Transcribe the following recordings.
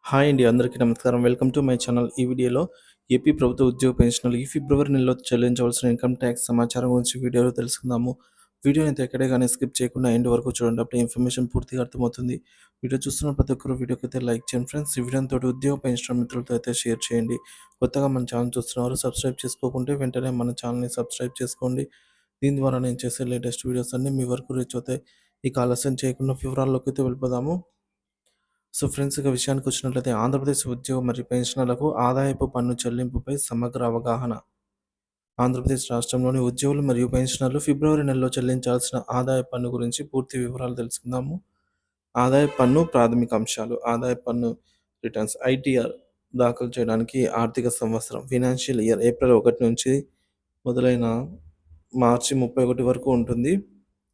Hi అండి. అందరికీ నమస్కారం. Welcome to my channel. ఈ వీడియోలో ఏపీ ప్రభుత్వ ఉద్యోగ పెన్షనర్లు ఈ ఫిబ్రవరి నెలలో చెల్లించవలసిన ఇన్‌కమ్ టాక్స్ సమాచారం గురించి వీడియోలో తెలుసుకుందాము. వీడియోనైతే ఎక్కడే గాని స్కిప్ చేయకుండా ఎండ్ వరకు చూడండి. అప్పుడే ఇన్ఫర్మేషన్ పూర్తిగా అర్థమవుతుంది. వీడియో చూస్తున్న ప్రతి ఒక్కరు వీడియోకైతే లైక్ చేయండి ఫ్రెండ్స్. ఈ వీడియోని తోటి ఉద్యోగ పెన్షనర్ మిత్రులతో అయితే షేర్ చేయండి. కొత్తగా మన ఛానల్ చూస్తున్నవారు సబ్స్క్రైబ్ చేసుకోకుంటే వెంటనే మన ఛానల్‌ని సబ్స్క్రైబ్ చేసుకోండి. దీని ద్వారా నేను చేసే లేటెస్ట్ వీడియోస్ అన్నీ మీ వరకు రీచ్ అవుతాయి. ఇక ఆలస్యం చేయకుండా వివరాల్లోకైతే వెళ్ళిపోదాము. సో ఫ్రెండ్స్, ఇక విషయానికొచ్చినట్లయితే ఆంధ్రప్రదేశ్ ఉద్యోగ మరియు పెన్షనర్లకు ఆదాయపు పన్ను చెల్లింపుపై సమగ్ర అవగాహన. ఆంధ్రప్రదేశ్ రాష్ట్రంలోని ఉద్యోగులు మరియు పెన్షనర్లు ఫిబ్రవరి నెలలో చెల్లించాల్సిన ఆదాయ పన్ను గురించి పూర్తి వివరాలు తెలుసుకుందాము. ఆదాయ పన్ను ప్రాథమిక అంశాలు. ఆదాయ పన్ను రిటర్న్స్ ఐటీఆర్ దాఖలు చేయడానికి ఆర్థిక సంవత్సరం ఫినాన్షియల్ ఇయర్ ఏప్రిల్ 1 నుంచి మొదలైన మార్చి 31 వరకు ఉంటుంది.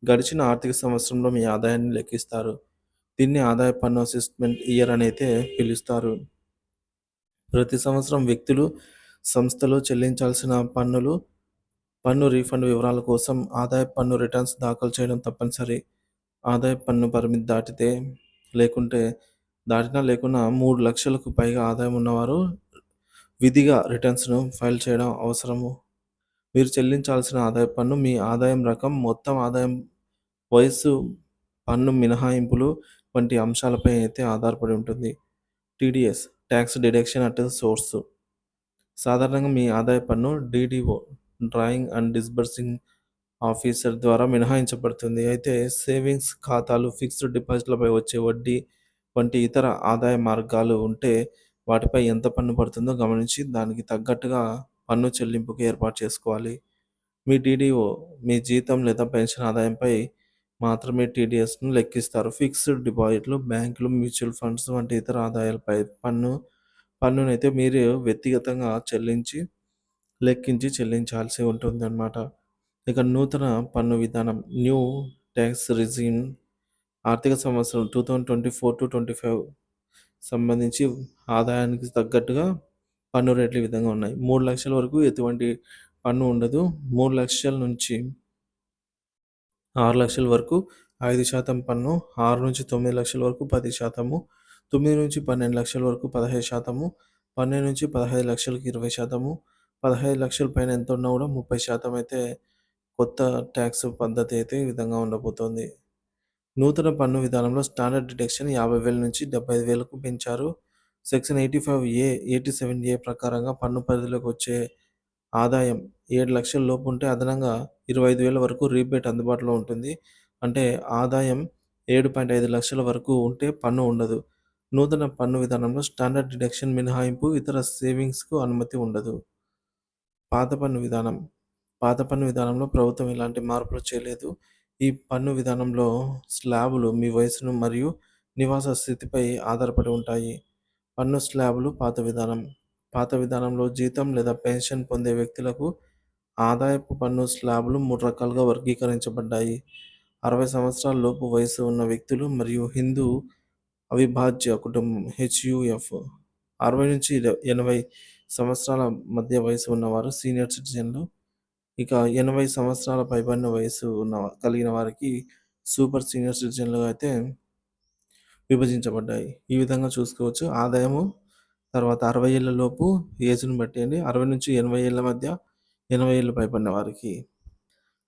గడిచిన ఆర్థిక సంవత్సరంలో మీ ఆదాయాన్ని లెక్కిస్తారు. దీన్ని ఆదాయ పన్ను అసెస్మెంట్ ఇయర్ అని అయితే పిలుస్తారు. ప్రతి సంవత్సరం వ్యక్తులు, సంస్థలు చెల్లించాల్సిన పన్ను రీఫండ్ వివరాల కోసం ఆదాయ పన్ను రిటర్న్స్ దాఖలు చేయడం తప్పనిసరి. ఆదాయ పన్ను పరిమితి దాటినా లేకున్నా 3,00,000కు పైగా ఆదాయం ఉన్నవారు విధిగా రిటర్న్స్‌ను ఫైల్ చేయడం అవసరము. మీరు చెల్లించాల్సిన ఆదాయ పన్ను మీ ఆదాయం రకం, మొత్తం ఆదాయం, వయస్సు, పన్ను మినహాయింపులు వంటి అంశాలపై అయితే ఆధారపడి ఉంటుంది. TDS tax deduction at source. సాధారణంగా మీ ఆదాయ పన్ను DDO drawing and disbursing officer ద్వారా మినహాయించబడుతుంది. అయితే సేవింగ్స్ ఖాతాలు, ఫిక్స్డ్ డిపాజిట్లపై వచ్చే వడ్డీ వంటి ఇతర ఆదాయ మార్గాలు ఉంటే వాటిపై ఎంత పన్ను పడుతుందో గమనించి దానికి తగ్గట్టుగా పన్ను చెల్లింపుకి ఏర్పాటు చేసుకోవాలి. మీ డీడీఓ మీ జీతం లేదా పెన్షన్ ఆదాయంపై మాత్రమే టీడీఎస్‌ను లెక్కిస్తారు. ఫిక్స్డ్ డిపాజిట్లు, బ్యాంకులు, మ్యూచువల్ ఫండ్స్ వంటి ఇతర ఆదాయాలపై పన్నునైతే మీరు వ్యక్తిగతంగా లెక్కించి చెల్లించాల్సి ఉంటుందన్నమాట. ఇక నూతన పన్ను విధానం న్యూ ట్యాక్స్ రెజిమ్ ఆర్థిక సంవత్సరం 2024-25 సంబంధించి ఆదాయానికి తగ్గట్టుగా పన్ను రేట్లు ఈ విధంగా ఉన్నాయి. 3,00,000 వరకు ఎటువంటి పన్ను ఉండదు. 3,00,000 నుంచి 6,00,000 వరకు 5% పన్ను, 6-9,00,000 వరకు 10%, 9-12,00,000 వరకు 15%, 12-15,00,000కి 20%, 15,00,000 పైన ఎంత ఉన్నా కూడా 30% అయితే కొత్త ట్యాక్స్ పద్ధతి అయితే ఈ విధంగా ఉండబోతోంది. నూతన పన్ను విధానంలో స్టాండర్డ్ డిడక్షన్ 50,000 నుంచి 75,000కు పెంచారు. సెక్షన్ 87A ప్రకారంగా పన్ను పరిధిలోకి వచ్చే ఆదాయం 7,00,000 లోపు ఉంటే అదనంగా 25,000 వరకు రీబేట్ అందుబాటులో ఉంటుంది. అంటే ఆదాయం 7.5 లక్షల వరకు ఉంటే పన్ను ఉండదు. నూతన పన్ను విధానంలో స్టాండర్డ్ డిడక్షన్ మినహాయింపు, ఇతర సేవింగ్స్‌కు అనుమతి ఉండదు. పాత పన్ను విధానం. పాత పన్ను విధానంలో ప్రభుత్వం ఎలాంటి మార్పులు చేయలేదు. ఈ పన్ను విధానంలో స్లాబులు మీ వయసును మరియు నివాస స్థితిపై ఆధారపడి ఉంటాయి. పన్ను స్లాబులు పాత విధానం. పాత విధానంలో జీతం లేదా పెన్షన్ పొందే వ్యక్తులకు ఆదాయపు పన్ను స్లాబులు 3 రకాలుగా వర్గీకరించబడ్డాయి. 60 సంవత్సరాల లోపు వయసు ఉన్న వ్యక్తులు మరియు హిందూ అవిభాజ్య కుటుంబం హెచ్‌యుఎఫ్. 60-80 సంవత్సరాల మధ్య వయసు ఉన్నవారు సీనియర్ సిటిజన్లు. ఇక 80 సంవత్సరాల పైబడిన వయసు కలిగిన వారికి సూపర్ సీనియర్ సిటిజన్లుగా అయితే విభజించబడ్డాయి. ఈ విధంగా చూసుకోవచ్చు. ఆదాయము తర్వాత 60 ఏళ్ల లోపు ఏజ్‌ని బట్టి అండి. 60-80 ఏళ్ల మధ్య, 80 ఏళ్లు పైబడిన వారికి.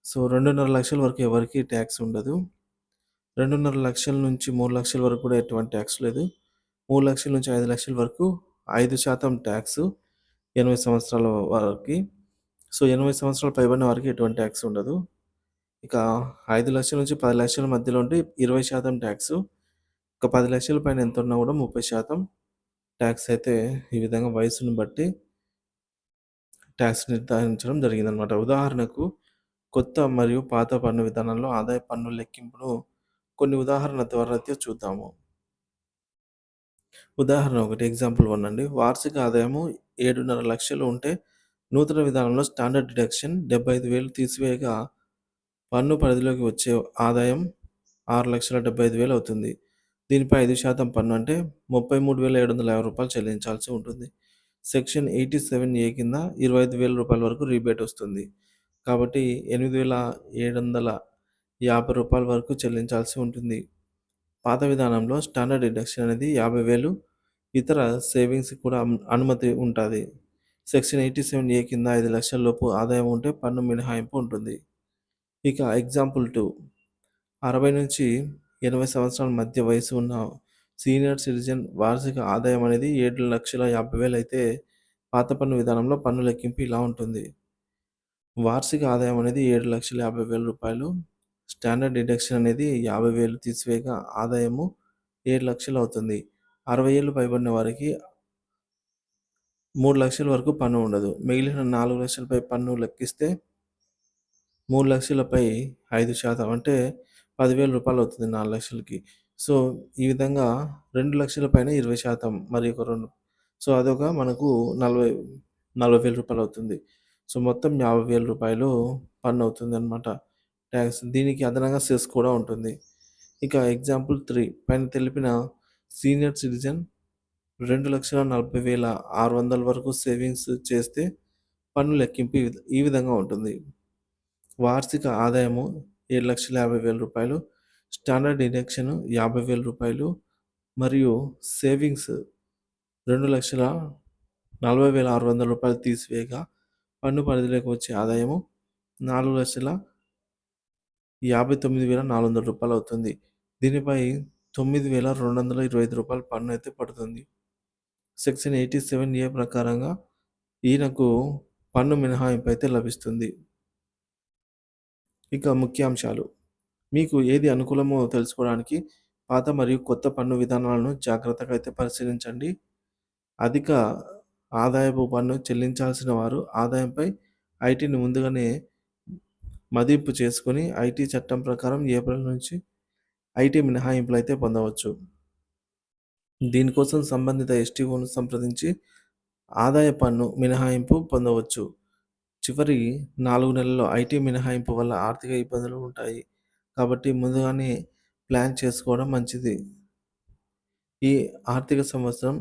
సో 2.5 లక్షల వరకు ఎవరికీ ట్యాక్స్ ఉండదు. 2.5 లక్షల నుంచి 3 లక్షల వరకు కూడా ఎటువంటి ట్యాక్స్ లేదు. 3 లక్షల నుంచి 5 లక్షల వరకు 5% ట్యాక్సు 80 సంవత్సరాల వారికి. సో 80 సంవత్సరాలు పైబడిన వారికి ఎటువంటి ట్యాక్స్ ఉండదు. ఇక 5 లక్షల నుంచి 10 లక్షల మధ్యలో ఉంటే 20% ట్యాక్సు. ఇక 10 లక్షల పైన ఎంత ఉన్నా కూడా 30% ట్యాక్స్ అయితే ఈ విధంగా వయసును బట్టి ట్యాక్స్ నిర్ధారించడం జరిగిందనమాట. ఉదాహరణకు కొత్త మరియు పాత పన్ను విధానంలో ఆదాయ పన్ను లెక్కింపును కొన్ని ఉదాహరణ ద్వారా అయితే చూద్దాము. ఉదాహరణ 1 ఎగ్జాంపుల్ 1 అండి. వార్షిక ఆదాయము 7.5 లక్షలు ఉంటే నూతన విధానంలో స్టాండర్డ్ డిడక్షన్ 75,000 తీసివేయగా పన్ను పరిధిలోకి వచ్చే ఆదాయం 6,75,000 అవుతుంది. దీనిపై 5% పన్ను అంటే రూ. 33,750 చెల్లించాల్సి ఉంటుంది. సెక్షన్ 87A కింద రూ. 25,000 వరకు రీబేట్ వస్తుంది. కాబట్టి రూ. 8,750 వరకు చెల్లించాల్సి ఉంటుంది. పాత విధానంలో స్టాండర్డ్ డిడక్షన్ అనేది 50,000 ఇతర సేవింగ్స్‌కి కూడా అనుమతి ఉంటాది. సెక్షన్ 87 కింద 5,00,000 లోపు ఆదాయం ఉంటే పన్ను మినహాయింపు ఉంటుంది. ఇక ఎగ్జాంపుల్ 2 60-80 సంవత్సరాల మధ్య వయసు ఉన్న సీనియర్ సిటిజన్ వార్షిక ఆదాయం అనేది 7,50,000 అయితే పాత పన్ను విధానంలో పన్ను లెక్కింపు ఇలా ఉంటుంది. వార్షిక ఆదాయం అనేది రూ. 7,50,000. స్టాండర్డ్ డిడక్షన్ అనేది 50,000 తీసివేయగా ఆదాయము 7,00,000 అవుతుంది. 60 ఏళ్లు పైబడిన వారికి 3,00,000 వరకు పన్ను ఉండదు. మిగిలిన 4,00,000పై పన్ను లెక్కిస్తే 3,00,000పై 5% అంటే రూ. 10,000 అవుతుంది 4,00,000కి. సో, ఈ విధంగా 2,00,000 పైన 20% మరి ఒక రెండు సో, అదొక మనకు 40,000 అవుతుంది. సో, మొత్తం రూ. 50,000 పన్ను అవుతుందన్నమాట. ట్యాక్స్. దీనికి అదనంగా సెస్ కూడా ఉంటుంది. ఇక ఎగ్జాంపుల్ 3 పైన తెలిపిన సీనియర్ సిటిజన్ 2,40,600 వరకు సేవింగ్స్ చేస్తే పన్ను లెక్కింపు ఈ విధంగా ఉంటుంది. వార్షిక ఆదాయము రూ. 7,50,000, స్టాండర్డ్ డిడక్షన్ రూ. 50,000 మరియు సేవింగ్స్ రూ. 2,40,600 తీసివేయగా పన్ను పరిధిలోకి వచ్చే ఆదాయము రూ. 4,59,400 అవుతుంది. దీనిపై రూ. 9,225 పన్ను అయితే పడుతుంది. సెక్షన్ 87A ప్రకారంగా ఈయనకు పన్ను మినహాయింపు అయితే లభిస్తుంది. ఇక ముఖ్యాంశాలు. మీకు ఏది అనుకూలమో తెలుసుకోవడానికి పాత మరియు కొత్త పన్ను విధానాలను జాగ్రత్తగా అయితే పరిశీలించండి. అధిక ఆదాయపు పన్ను చెల్లించాల్సిన వారు ఆదాయంపై ఐటీని ముందుగానే మదింపు చేసుకొని ఐటీ చట్టం ప్రకారం ఏప్రిల్ నుంచి ఐటీ మినహాయింపులు అయితే పొందవచ్చు. దీనికోసం సంబంధిత ఎస్టీఓను సంప్రదించి ఆదాయ పన్ను మినహాయింపు పొందవచ్చు. చివరి 4 నెలల్లో ఐటీ మినహాయింపు వల్ల ఆర్థిక ఇబ్బందులు ఉంటాయి. కాబట్టి ముందుగానే ప్లాన్ చేసుకోవడం మంచిది. ఈ ఆర్థిక సంవత్సరం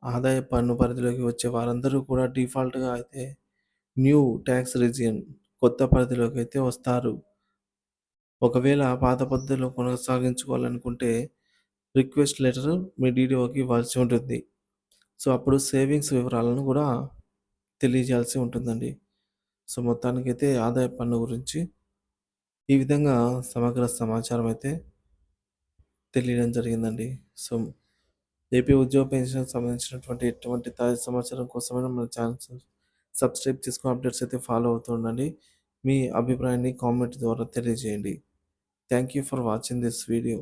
ఆదాయ పన్ను పరిధిలోకి వచ్చే వారందరూ కూడా డిఫాల్ట్‌గా అయితే న్యూ ట్యాక్స్ రీజియన్ కొత్త పరిధిలోకి అయితే వస్తారు. ఒకవేళ పాత పద్ధతిలో కొనసాగించుకోవాలనుకుంటే రిక్వెస్ట్ లెటర్ మీ డీడీఓకి ఇవ్వాల్సి ఉంటుంది. సో, అప్పుడు సేవింగ్స్ వివరాలను కూడా తెలియజేయాల్సి ఉంటుందండి. సో, మొత్తానికైతే ఆదాయ పన్ను గురించి ఈ విధంగా సమగ్ర సమాచారం అయితే తెలియడం జరిగిందండి. సో, ఏపీ ఉద్యోగ పెన్షన్‌కి సంబంధించినటువంటి ఎటువంటి తాజా సమాచారం కోసమైనా మన ఛానల్ సబ్స్క్రైబ్ చేసుకొని అప్డేట్స్ అయితే ఫాలో అవుతూ ఉండండి. మీ అభిప్రాయాన్ని కామెంట్ ద్వారా తెలియజేయండి. Thank you for watching this video.